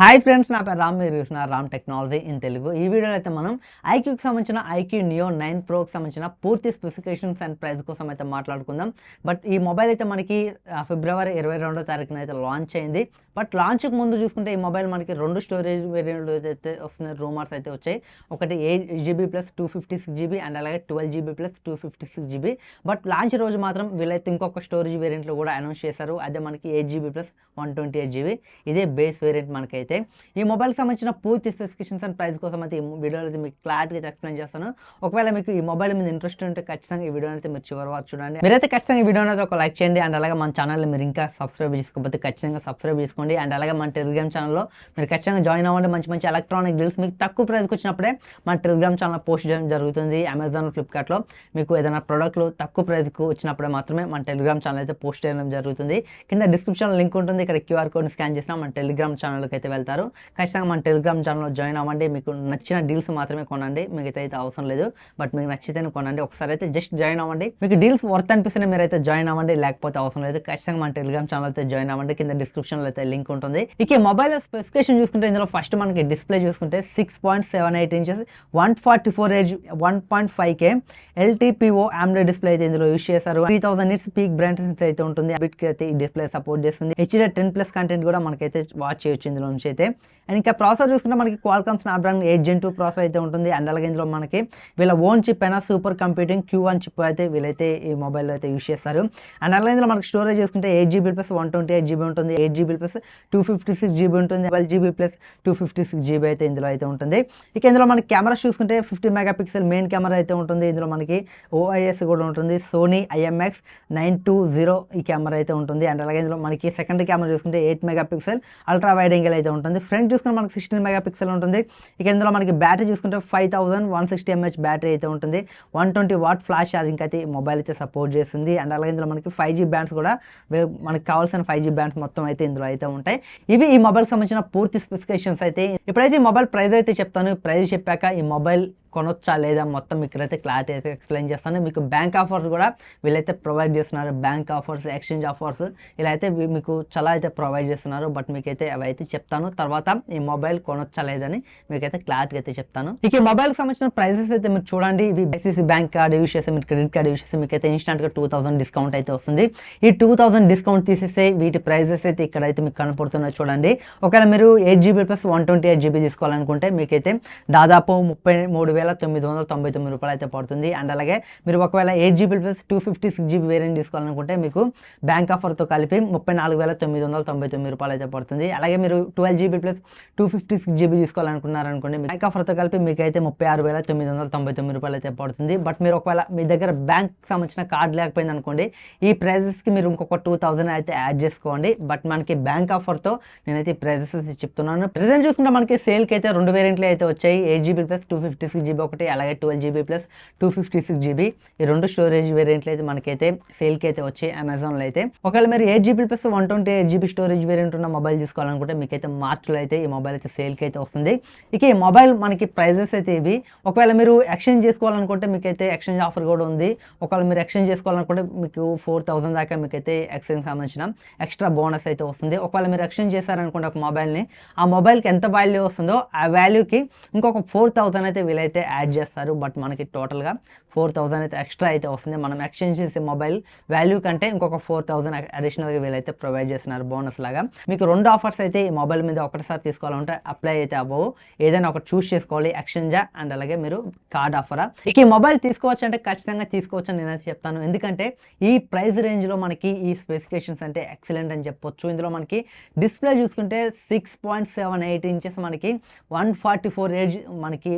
Hi friends, నా పేరు రామ్. మీరు చూస్తున్నారు రామ్ టెక్నాలజీ ఇన్ తెలుగు. ఈ వీడియోలో అయితే మనం ఐక్యూకి సంబంధించిన ఐక్యూ నియో 9 ప్రోకి సంబంధించిన పూర్తి స్పెసిఫికేషన్స్ అండ్ ప్రైస్ కోసం అయితే మాట్లాడుకుందాం. బట్ ఈ మొబైల్ అయితే మనకి ఫిబ్రవరి 22వ తారీఖున అయితే లాంచ్ అయింది. బట్ లాంచ్కి ముందు చూసుకుంటే ఈ మొబైల్ మనకి 2 స్టోరేజ్ వేరియంట్లు అయితే వస్తున్నాయి, రూమర్స్ అయితే వచ్చాయి. ఒకటి 8GB ప్లస్ 256GB అండ్ అలాగే 12GB plus 256GB. But launch రోజు మాత్రం వీళ్ళైతే ఇంకొక స్టోరేజ్ వేరియంట్లు కూడా అనౌన్స్ చేశారు. అదే మనకి 8GB ప్లస్ 128GB. ఇదే బేస్ వేరియంట్ మనకైతే. ఈ మొబైల్కి సంబంధించిన పూర్తి స్పెసిఫికేషన్స్ అండ్ ప్రైస్ కోసం అయితే ఈ వీడియోలో అయితే మీకు క్లారిటీగా ఎక్స్ప్లెయిన్ చేస్తాను. ఒకవేళ మీకు ఈ మొబైల్ మీద ఇంట్రెస్ట్ ఉంటే ఖచ్చితంగా ఈ వీడియో అయితే మీరు చివరి వరకు చూడండి. మీరైతే ఖచ్చితంగా ఈ వీడియోని అయితే ఒక లైక్ చేయండి. అండ్ అలాగే మన ఛానల్ని మీరు ఇంకా సబ్స్క్రైబ్ చేసుకోకపోతే ఖచ్చితంగా సబ్స్క్రైబ్ చేసుకోండి. అండ్ అలాగే మన టెలిగ్రామ్ ఛానల్లో మీరు ఖచ్చితంగా జాయిన్ అవ్వండి. మంచి మంచి ఎలక్ట్రానిక్ డీల్స్ మీకు తక్కువ ప్రైస్కి వచ్చినప్పుడే మన టెలిగ్రామ్ ఛానల్ పోస్ట్ చేయడం జరుగుతుంది. అమెజాన్, ఫ్లిప్కార్ట్లో మీకు ఏదైనా ప్రోడక్ట్లు తక్కువ ప్రైస్కి వచ్చినప్పుడే మాత్రమే మన టెలిగ్రామ్ ఛానల్ అయితే పోస్ట్ చేయడం జరుగుతుంది. కింద డిస్క్రిప్షన్లో లింక్ ఉంటుంది. ఇక్కడ QR కోడ్ని స్కాన్ చేసినా మన టెలిగ్రామ్ ఛానల్కి అయితే వెళ్తారు. ఖచ్చితంగా మన టెలిగ్రామ్ ఛానల్లో జాయిన్ అవ్వండి. మీకు నచ్చిన డీల్స్ మాత్రమే కొనండి, మిగతా అయితే అవసరం లేదు. బట్ మీకు నచ్చితేనే కొనండి. ఒకసారి అయితే జస్ట్ జాయిన్ అవ్వండి. మీకు డీల్స్ వర్త్ అనిపిస్తే మీరు అయితే జాయిన్ అవ్వండి, లేకపోతే అవసరం లేదు. ఖచ్చితంగా మన టెలిగ్రామ్ ఛానల్ అయితే జాయిన్ అవ్వండి. కింద డిస్క్రిప్షన్లో అయితే లింక్ ఉంటుంది. ఇక మొబైల్ స్పెసిఫికేషన్ చూసుకుంటే ఇందులో ఫస్ట్ మనకి డిస్ప్లే చూసుకుంటే 6.78 inches 144Hz 1.5K LTPO AMOLED display అయితే ఇందులో యూస్ చేశారు. 3000 నిట్స్ పీక్ బ్రైట్నెస్ అయితే ఉంటుంది. బిట్కి అయితే ఈ డిస్ప్లే సపోర్ట్ చేస్తుంది. HDR10+ కంటెంట్ కూడా మనకైతే వాచ్ చేయొచ్చు ఇందులో నుంచి అయితే. అండ్ ఇంకా ప్రాసెసర్ చూసుకుంటే మనకి Qualcomm Snapdragon 8 Gen 2 ప్రాసెసర్ అయితే ఉంటుంది. అండ్ అలాగే ఇందులో మనకి వీళ్ళ ఓన్ చిప్ అయినా సూపర్ కంప్యూటింగ్ Q1 చిప్ అయితే వీళ్ళైతే ఈ మొబైల్లో అయితే యూస్ చేస్తారు. అండ్ అలాగే ఇందులో మనకి స్టోరేజ్ చూసుకుంటే 8GB ప్లస్ 128GB ఉంటుంది, 8GB ప్లస్ 256GB ఉంటుంది, 12GB ప్లస్ 256GB అయితే ఇందులో అయితే ఉంటుంది. ఇక ఇందులో మనకి కెమెరాస్ చూసుకుంటే 50 మెగాపిక్సెల్ మెయిన్ కెమెరా అయితే ఉంటుంది. ఇందులో మనకి OIS కూడా ఉంటుంది. సోనీ IMX920 ఈ కెమెరా అయితే ఉంటుంది. అండ్ అలాగే ఇందులో మనకి సెకండ్ కెమెరా చూసుకుంటే 8 మెగాపిక్సెల్ అల్ట్రా వైడ్ యాంగిల్ అయితే ఉంటుంది. ఫ్రంట్ చూసుకుంటే మనకి 16 మెగాపిక్సెల్ ఉంటుంది. ఇక ఇందులో మనకి బ్యాటరీ చూసుకుంటే 5160 mAh బ్యాటరీ అయితే ఉంటుంది. 120W ఫ్లాష్ ఛార్జింగ్ అయితే మొబైల్ అయితే సపోర్ట్ చేస్తుంది. అండ్ అలాగే ఇందులో మనకి 5G బ్యాండ్స్ కూడా మనకి కావాల్సిన 5G బ్యాండ్స్ మొత్తం అయితే ఇందులో అయితే ఉంటాయి. ఇవి ఈ మొబైల్కి సంబంధించిన పూర్తి స్పెసిఫికేషన్స్ అయితే. ఇప్పుడైతే ఈ మొబైల్ ప్రైస్ అయితే చెప్తాను. ప్రైస్ చెప్పాక ఈ మొబైల్ కొనొచ్చా లేదా మొత్తం ఇక్కడైతే క్లారిటీ అయితే ఎక్స్ప్లెయిన్ చేస్తాను. మీకు బ్యాంక్ ఆఫర్స్ కూడా వీళ్ళైతే ప్రొవైడ్ చేస్తున్నారు. బ్యాంక్ ఆఫర్స్, ఎక్స్చేంజ్ ఆఫర్స్ ఇలా అయితే మీకు చాలా అయితే ప్రొవైడ్ చేస్తున్నారు. బట్ మీకైతే అవి అయితే చెప్తాను. తర్వాత ఈ మొబైల్ కొనొచ్చా లేదని మీకైతే క్లారిటీ అయితే చెప్తాను. ఇక ఈ మొబైల్కి సంబంధించిన ప్రైసెస్ అయితే మీరు చూడండి. ఇవి ఐసిఐసిఐ బ్యాంక్ కార్డ్ యూస్ చేస్తే, మీరు క్రెడిట్ కార్డ్ యూస్ చేస్తే మీకైతే ఇన్స్టాంట్గా 2000 డిస్కౌంట్ అయితే వస్తుంది. ఈ 2000 డిస్కౌంట్ తీసేస్తే వీటి ప్రైజెస్ అయితే ఇక్కడైతే మీకు కనపడుతున్నాయి చూడండి. ఒకవేళ మీరు 8GB ప్లస్ 128GB తీసుకోవాలనుకుంటే మీకైతే దాదాపు 33,999 రూపాయలు అయితే పడుతుంది. అండ్ అలాగే మీరు ఒకవేళ 8GB ప్లస్ 256GB వేరియంట్ తీసుకోవాలనుకుంటే మీకు బ్యాంక్ ఆఫర్తో కలిపి 34,999 రూపాయలు అయితే పడుతుంది. అలాగే మీరు 12GB ప్లస్ 256GB తీసుకోవాలనుకున్నారనుకోండి, బ్యాంక్ ఆఫర్తో కలిపి మీకు అయితే 36,999 రూపాయలు అయితే పడుతుంది. బట్ మీరు ఒకవేళ మీ దగ్గర బ్యాంక్ సంబంధించిన కార్డ్ లేకపోయింది అనుకోండి, ఈ ప్రైజెస్కి మీరు ఇంకొక 2000 అయితే యాడ్ చేసుకోండి. బట్ మనకి బ్యాంక్ ఆఫర్తో నేనైతే ఈ ప్రైజెస్ చెప్తున్నాను. ప్రెజెంట్ చూసుకుంటే మనకి సేల్కి అయితే 2 వేరియంట్లు అయితే వచ్చాయి. 8GB ప్లస్ 256GB ఒకటి, అలాగే 12GB ప్లస్ 256GB ఈ 2 స్టోరేజ్ వేరియంట్లు అయితే మనకైతే సేల్కి అయితే వచ్చాయి అమెజాన్లో అయితే. ఒకవేళ మీరు 8GB plus 128GB storage variant ఉన్న మొబైల్ తీసుకోవాలనుకుంటే మీకైతే మార్చ్లో అయితే ఈ మొబైల్ అయితే సేల్కి అయితే వస్తుంది. ఇక ఈ మొబైల్ మనకి ప్రైజెస్ అయితే ఇవి. ఒకవేళ మీరు ఎక్స్చేంజ్ చేసుకోవాలనుకుంటే మీకైతే ఎక్స్చేంజ్ ఆఫర్ కూడా ఉంది. ఒకవేళ మీరు ఎక్స్చేంజ్ చేసుకోవాలనుకుంటే మీకు 4000 దాకా మీకైతే ఎక్స్చేంజ్ సంబంధించిన ఎక్స్ట్రా బోనస్ అయితే వస్తుంది. ఒకవేళ మీరు ఎక్స్చేంజ్ చేశారనుకుంటే ఒక మొబైల్ని, ఆ మొబైల్కి ఎంత వాల్యూ వస్తుందో ఆ వాల్యూకి ఇంకొక 4000 అయితే వీలైతే యాడ్ చేస్తారు. బట్ మనకి టోటల్గా 4000 అయితే ఎక్స్ట్రా అయితే వస్తుంది. మనం ఎక్స్చేంజ్ చేసే మొబైల్ వాల్యూ కంటే ఇంకొక 4000 అడిషనల్గా వీలైతే ప్రొవైడ్ చేస్తున్నారు బోనస్ లాగా. మీకు 2 ఆఫర్స్ అయితే ఈ మొబైల్ మీద ఒకటిసారి తీసుకోవాలంటే అప్లై అయితే అవ్వవు. ఏదైనా ఒకటి చూస్ చేసుకోవాలి, ఎక్స్చేంజా అండ్ అలాగే మీరు కార్డ్ ఆఫరా. ఇక ఈ మొబైల్ తీసుకోవచ్చు అంటే ఖచ్చితంగా తీసుకోవచ్చు అని నేనైతే చెప్తాను. ఎందుకంటే ఈ ప్రైస్ రేంజ్లో మనకి ఈ స్పెసిఫికేషన్స్ అంటే ఎక్సలెంట్ అని చెప్పొచ్చు. ఇందులో మనకి డిస్ప్లే చూసుకుంటే 6.78 ఇంచెస్ మనకి 144Hz మనకి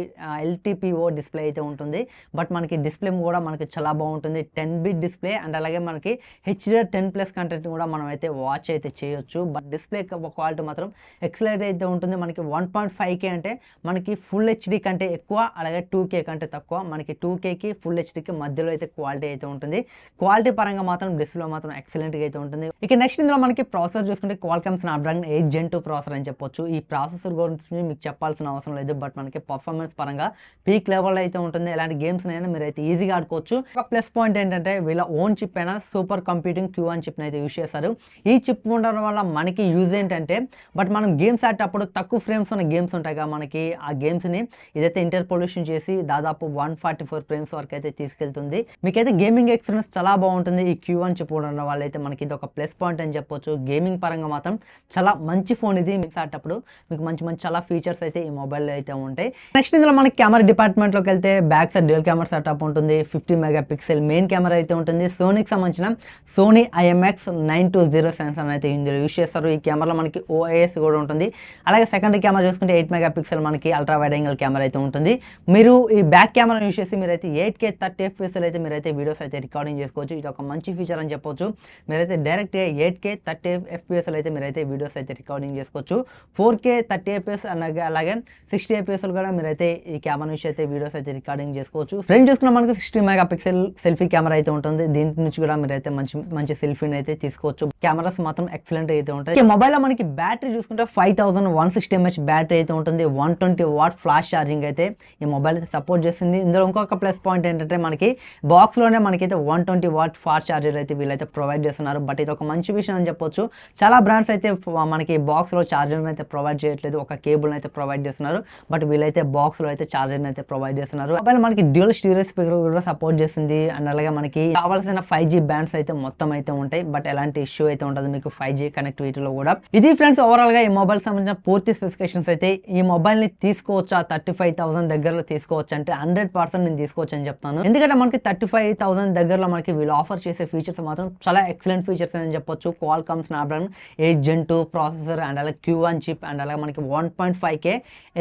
LTPO డిస్ప్లే అయితే ఉంటుంది. బట్ మనకి డిస్ప్లే కూడా మనకి చాలా బాగుంటుంది. 10-bit డిస్ప్లే అండ్ అలాగే మనకి HDR10+ కంటెంట్ కూడా మనం అయితే వాచ్ అయితే చేయొచ్చు. బట్ డిస్ప్లే క్వాలిటీ మాత్రం ఎక్సలెంట్ అయితే ఉంటుంది. మనకి 1.5K అంటే మనకి ఫుల్ HD కంటే ఎక్కువ, అలాగే 2K కంటే తక్కువ. మనకి 2Kకి ఫుల్ HDకి మధ్యలో అయితే క్వాలిటీ అయితే ఉంటుంది. క్వాలిటీ పరంగా మాత్రం డిస్ప్లే మాత్రం ఎక్సలెంట్గా అయితే ఉంటుంది. ఇక నెక్స్ట్ ఇందులో మనకి ప్రాసెసర్ చూసుకుంటే Qualcomm Snapdragon 8 Gen 2 ప్రాసెసర్ అని చెప్పొచ్చు. ఈ ప్రాసెసర్ గురించి మీకు చెప్పాల్సిన అవసరం లేదు. బట్ మనకి పర్ఫార్మెన్స్ పరంగా పీక్ లెవెల్ అయితే ఉంటుంది. ఎలాంటి గేమ్స్ అయినా మీరైతే ఈజీగా ఆడుకోవచ్చు. ఒక ప్లస్ పాయింట్ ఏంటంటే వీళ్ళ ఓన్ చిప్ అయినా సూపర్ కంప్యూటింగ్ Q1 చిప్ని అయితే యూజ్ చేస్తారు. ఈ చిప్ ఉండడం వల్ల మనకి యూజ్ ఏంటంటే బట్ మనం గేమ్స్ ఆడేటప్పుడు తక్కువ ఫ్రేమ్స్ ఉన్న గేమ్స్ ఉంటాయి కదా, మనకి ఆ గేమ్స్ని ఇదైతే ఇంటర్పోలేషన్ చేసి దాదాపు 144 ఫ్రేమ్స్ వరకు అయితే తీసుకెళ్తుంది. మీకైతే గేమింగ్ ఎక్స్పీరియన్స్ చాలా బాగుంటుంది. ఈ Q1 చిప్ ఉండడం వల్ల అయితే మనకి ఇది ఒక ప్లస్ పాయింట్ అని చెప్పొచ్చు. గేమింగ్ పరంగా మాత్రం చాలా మంచి ఫోన్ ఇది. గేమ్స్ ఆడేటప్పుడు మీకు మంచి మంచి చాలా ఫీచర్స్ అయితే ఈ మొబైల్లో అయితే ఉంటాయి. నెక్స్ట్ ఇందులో మనకి కెమెరా డిపార్ట్మెంట్లోకి వెళ్తే back side dual camera setup ఉంటుంది. 50 మెగా పిక్సెల్ మెయిన్ కెమెరా అయితే ఉంటుంది. సోనీకి సంబంధించిన సోనీ IMX 920 సెన్సార్ అయితే ఇందులో యూజ్ చేస్తారు. ఈ కెమెరాలో మనకి OIS కూడా ఉంటుంది. అలాగే సెకండరీ కెమెరా చూసుకుంటే 8 మెగా పిక్సెల్ మనకి అల్ట్రా వైడ్ యాంగిల్ కెమెరా అయితే ఉంటుంది. మీరు ఈ బ్యాక్ కెమెరా యూజ్ చేసి మీరైతే 8K 30 FPS అయితే మీరైతే వీడియోస్ అయితే రికార్డింగ్ చేసుకోవచ్చు. ఇది ఒక మంచి ఫీచర్ అని చెప్పొచ్చు. మీరైతే డైరెక్ట్ 8K 30 FPS అయితే మీరైతే వీడియోస్ అయితే రికార్డింగ్ చేసుకోవచ్చు. 4K 30 FPS అలాగే 60 FPS కూడా మీరైతే ఈ కెమెరా నుంచి అయితే వీడియోస్ అయితే రికార్డింగ్ చేసుకోవచ్చు. ఫ్రంట్ చూసుకున్న మనకి 60 మెగా పిక్సెల్ సెల్ఫీ కెమెరా అయితే ఉంటుంది. దీని నుంచి కూడా మీరైతే మంచి మంచి సెల్ఫీని అయితే తీసుకోవచ్చు. కెమెరాస్ మాత్రం ఎక్సలెంట్ అయితే ఉంటాయి. ఈ మొబైల్లో మనకి బ్యాటరీ చూసుకుంటే 5160 mAh బ్యాటరీ అయితే ఉంటుంది. 120 వాట్ ఫ్లాష్ ఛార్జింగ్ అయితే ఈ మొబైల్ అయితే సపోర్ట్ చేస్తుంది. ఇందులో ఇంకొక ప్లస్ పాయింట్ ఏంటంటే మనకి బాక్స్లోనే మనకైతే 120 వాట్ ఫాస్ట్ ఛార్జర్ అయితే వీళ్ళైతే ప్రొవైడ్ చేస్తున్నారు. బట్ ఇది ఒక మంచి విషయం అని చెప్పొచ్చు. చాలా బ్రాండ్స్ అయితే మనకి బాక్స్లో ఛార్జర్ అయితే ప్రొవైడ్ చేయట్లేదు, ఒక కేబుల్ అయితే ప్రొవైడ్ చేస్తున్నారు. బట్ వీళ్ళైతే బాక్స్లో అయితే ఛార్జర్ అయితే ప్రొవైడ్ చేస్తున్నారు. మొబైల్ మనకి డ్యూయల్ స్టీరియో స్పీకర్ కూడా సపోర్ట్ చేస్తుంది. అండ్ అలాగే మనకి కావాల్సిన 5G బ్యాండ్స్ అయితే మొత్తం అయితే ఉంటాయి. బట్ ఎలాంటి ఇష్యూ అయితే ఉంటుంది మీకు 5G కనెక్టివిటీలో కూడా. ఇది ఫ్రెండ్స్ ఓవరాల్ గా ఈ మొబైల్ సంబంధించిన పూర్తి స్పెసిఫికేషన్స్ అయితే. ఈ మొబైల్ ని తీసుకోవచ్చా 35,000 దగ్గరలో తీసుకోవచ్చు అంటే 100% నేను తీసుకోవచ్చు అని చెప్తాను. ఎందుకంటే మనకి 35,000 దగ్గరలో మనకి వీళ్ళు ఆఫర్ చేసే ఫీచర్స్ మాత్రం చాలా ఎక్సలెంట్ ఫీచర్స్ అని చెప్పొచ్చు. Qualcomm Snapdragon 8 Gen 2 processor and అలాగే Q1 చిప్ అండ్ అలాగే మనకి 1.5K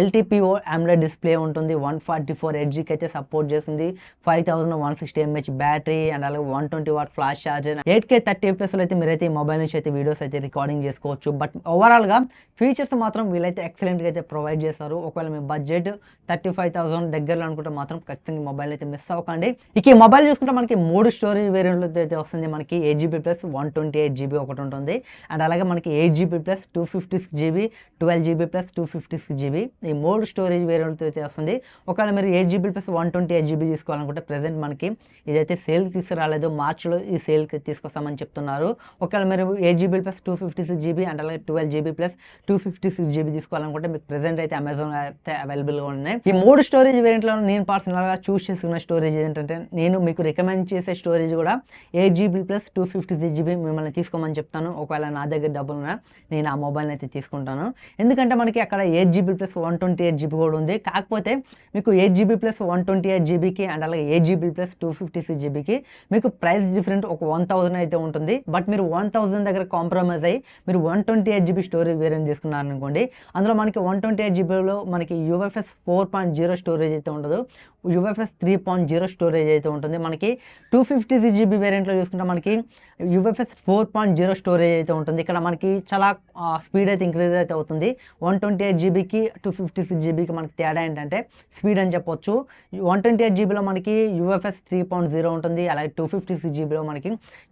LTPO AMOLED డిస్ప్లే ఉంటుంది. 144 Hz అయితే సపోర్ట్ చేస్తుంది. 5160 mAh బ్యాటరీ అండ్ అలాగే 120 what flash charger. 8K 30 FPS అయితే మీరైతే ఈ మొబైల్ నుంచి అయితే వీడియోస్ అయితే రికార్డింగ్ చేసుకోవచ్చు. బట్ ఓవరాల్ గా ఫీచర్స్ మాత్రం వీళ్ళైతే ఎక్సలెంట్ గా అయితే ప్రొవైడ్ చేస్తారు. ఒకవేళ మీ బడ్జెట్ 35,000 దగ్గరలో అనుకుంటే మాత్రం ఖచ్చితంగా మొబైల్ అయితే మిస్ అవ్వకండి. ఇక ఈ మొబైల్ చూసుకుంటే మనకి 3 స్టోరేజ్ వేరియంట్లు అయితే వస్తుంది. మనకి 8GB ప్లస్ 128GB ఒకటి ఉంటుంది. అండ్ అలాగే మనకి 8GB plus 256GB 12GB plus 256GB ఈ 3 స్టోరేజ్ వేరియంట్తో అయితే వస్తుంది. ఒకవేళ మీరు 8GB ప్లస్ 128GB తీసుకోవాలనుకుంటే ప్రెసెంట్ మనకి ఇదైతే సేల్కి తీసుకురాలేదు, మార్చిలో ఈ సేల్కి తీసుకొస్తామని చెప్తున్నారు. ఒకవేళ మీరు 8GB ప్లస్ 256GB అండ్ అలాగే 12GB ప్లస్ 256GB తీసుకోవాలనుకుంటే మీకు ప్రెసెంట్ అయితే అమెజాన్ అయితే అవైలబుల్గా ఉన్నాయి. ఈ 3 స్టోరేజ్ వేరియంట్లో నేను పర్సనల్గా చూస్ చేసుకున్న స్టోరేజ్ ఏంటంటే నేను మీకు రికమెండ్ చేసే స్టోరేజ్ కూడా 8GB ప్లస్ 256GB మిమ్మల్ని తీసుకోమని చెప్తాను. ఒకవేళ నా దగ్గర డబ్బులు ఉన్నా నేను ఆ మొబైల్ని అయితే తీసుకుంటాను. ఎందుకంటే మనకి అక్కడ 8GB ప్లస్ 128GB కూడా ఉంది. కాకపోతే మీకు 8GB ప్లస్ 128GBకి అండ్ అలాగే 8GB ప్లస్ 256GBకి మీకు ప్రైస్ డిఫరెంట్ ఒక 1000 అయితే ఉంటుంది. బట్ మీరు 1000 దగ్గర కాంప్రమైజ్ అయ్యి మీరు 128GB స్టోరేజ్ వేరియంట్ తీసుకున్నారనుకోండి, అందులో మనకి 128GBలో మనకి UFS 4.0 స్టోరేజ్ అయితే ఉండదు, UFS 3.0 స్టోరేజ్ అయితే ఉంటుంది. మనకి 256GB వేరియంట్లో చూసుకుంటే మనకి UFS 4.0 స్టోరేజ్ అయితే ఉంటుంది. ఇక్కడ మనకి చాలా స్పీడ్ అయితే ఇంక్రీజ్ అయితే అవుతుంది. 128GBకి 256GBకి మనకి తేడా ఏంటంటే స్పీడ్ అని చెప్పొచ్చు. 128GBలో మనకి UFS 3.0 ఉంటుంది. అలాగే 256GBలో మనకి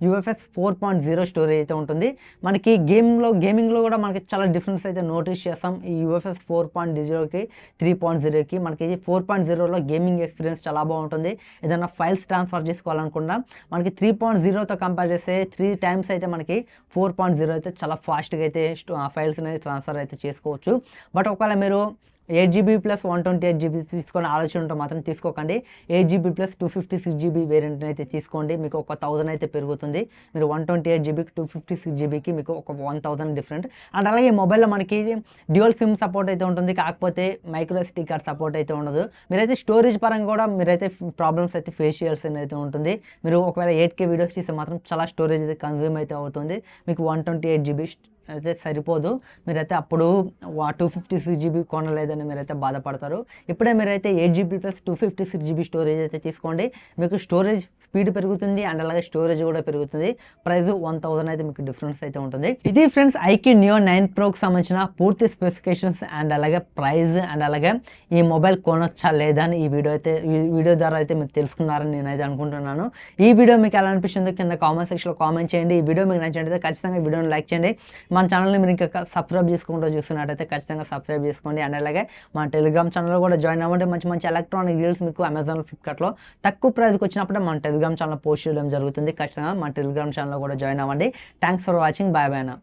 UFS 4.0 స్టోరేజ్ అయితే ఉంటుంది. మనకి గేమింగ్లో కూడా మనకి చాలా డిఫరెన్స్ అయితే నోటీస్ చేస్తాం. ఈ UFS 4.0కి 3.0కి మనకి 4.0లో గేమింగ్ ఎక్స్పీరియన్స్ చాలా బాగుంటుంది. ఏదైనా ఫైల్స్ ట్రాన్స్ఫర్ చేసుకోవాలనుకున్నా మనకి 3.0తో కంపేర్ చేస్తే 3 times అయితే మనకి 4.0 అయితే చాలా ఫాస్ట్గా అయితే ఫైల్స్ అనేది ట్రాన్స్ఫర్ అయితే చేసుకోవచ్చు. బట్ ఒకవేళ మీరు 8GB ప్లస్ 128GB తీసుకొని ఆలోచన ఉంటే మాత్రం తీసుకోకండి. 8GB ప్లస్ 256GB వేరియంట్ అయితే తీసుకోండి. మీకు ఒక 1000 అయితే పెరుగుతుంది. మీరు 128GBకి 256GBకి మీకు ఒక 1000 డిఫరెంట్. అండ్ అలాగే ఈ మొబైల్లో మనకి డ్యూయల్ సిమ్ సపోర్ట్ అయితే ఉంటుంది. కాకపోతే మైక్రో SD కార్డ్ సపోర్ట్ అయితే ఉండదు. మీరైతే స్టోరేజ్ పరంగా కూడా మీరైతే ప్రాబ్లమ్స్ అయితే ఫేస్ చేయాల్సి అయితే ఉంటుంది. మీరు ఒకవేళ 8K వీడియోస్ చేస్తే మాత్రం చాలా స్టోరేజ్ అయితే కన్జ్యూమ్ అయితే అవుతుంది. మీకు 128GB అయితే సరిపోదు. మీరైతే అప్పుడు 256GB కొనలేదని మీరైతే బాధపడతారు. ఇప్పుడే మీరైతే 8GB ప్లస్ 256GB స్టోరేజ్ అయితే తీసుకోండి. మీకు స్టోరేజ్ స్పీడ్ పెరుగుతుంది అండ్ అలాగే స్టోరేజ్ కూడా పెరుగుతుంది. ప్రైస్ 1000 అయితే మీకు డిఫరెన్స్ అయితే ఉంటుంది. ఇది ఫ్రెండ్స్ IQ Neo 9 Proకి సంబంధించిన పూర్తి స్పెసిఫికేషన్స్ అండ్ అలాగే ప్రైస్ అండ్ అలాగే ఈ మొబైల్ కొనొచ్చా లేదా అని ఈ వీడియో ద్వారా అయితే మీరు తెలుసుకున్నారని నేనైతే అనుకుంటున్నాను. ఈ వీడియో మీకు ఎలా అనిపించిందో కింద కామెంట్ సెక్షన్లో కామెంట్ చేయండి. ఈ వీడియో మీకు నచ్చినట్లయితే ఖచ్చితంగా ఈ వీడియోని లైక్ చేయండి. మన ఛానల్ని మీరు ఇంకా సబ్స్క్రైబ్ చేసుకుంటూ చూస్తున్నట్టయితే ఖచ్చితంగా సబ్స్క్రైబ్ చేసుకోండి. అండ్ అలాగే మన టెలిగ్రామ్ ఛానల్లో కూడా జాయిన్ అవ్వండి. మంచి మంచి ఎలక్ట్రానిక్ డీల్స్ మీకు అమెజాన్, ఫ్లిప్కార్ట్లో తక్కువ ప్రైస్కి వచ్చినప్పుడు మన టెలిగ్రామ్ ఛానల్ పోస్ట్ చేయడం జరుగుతుంది. ఖచ్చితంగా మన టెలిగ్రామ్ ఛానల్లో కూడా జాయిన్ అవ్వండి. Thanks for watching. Bye bye నా.